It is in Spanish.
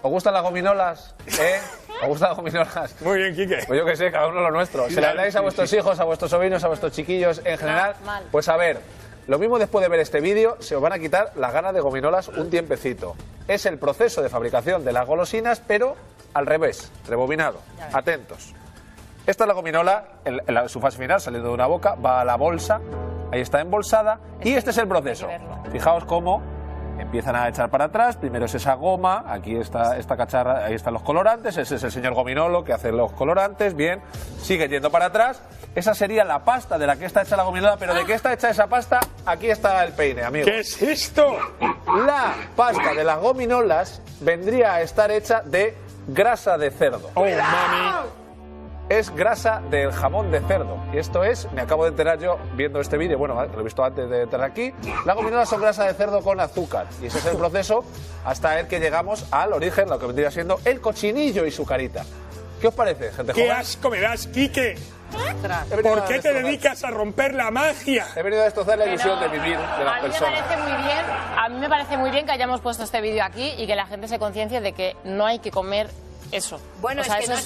¿Os gustan las gominolas? ¿Os gustan las gominolas? Muy bien, Quique. Pues yo qué sé, cada uno lo nuestro. ¿Se las dais a vuestros hijos, a vuestros sobrinos, a vuestros chiquillos en general? Pues a ver, lo mismo después de ver este vídeo, se os van a quitar las ganas de gominolas un tiempecito. Es el proceso de fabricación de las golosinas, pero al revés, rebobinado. Atentos. Esta es la gominola, su fase final, saliendo de una boca, va a la bolsa, ahí está embolsada, y este es el proceso. Fijaos cómo empiezan a echar para atrás, primero es esa goma, aquí está esta cacharra, ahí están los colorantes, ese es el señor gominolo que hace los colorantes, bien, sigue yendo para atrás, esa sería la pasta de la que está hecha la gominola, pero ¿de qué está hecha esa pasta? Aquí está el peine, amigos. ¿Qué es esto? La pasta de las gominolas vendría a estar hecha de grasa de cerdo. ¡Oh, mami! Es grasa del jamón de cerdo. Y esto es, me acabo de enterar yo viendo este vídeo, bueno, lo he visto antes de entrar aquí, las gominolas son grasa de cerdo con azúcar. Y ese es el proceso hasta el que llegamos al origen, lo que vendría siendo el cochinillo y su carita. ¿Qué os parece, gente joven? ¡Qué asco me das, Quique! ¿Por qué te dedicas a romper la magia? He venido a destrozar la ilusión de vivir de las personas. A mí me parece muy bien que hayamos puesto este vídeo aquí y que la gente se conciencie de que no hay que comer eso. Bueno, o sea, es que eso no es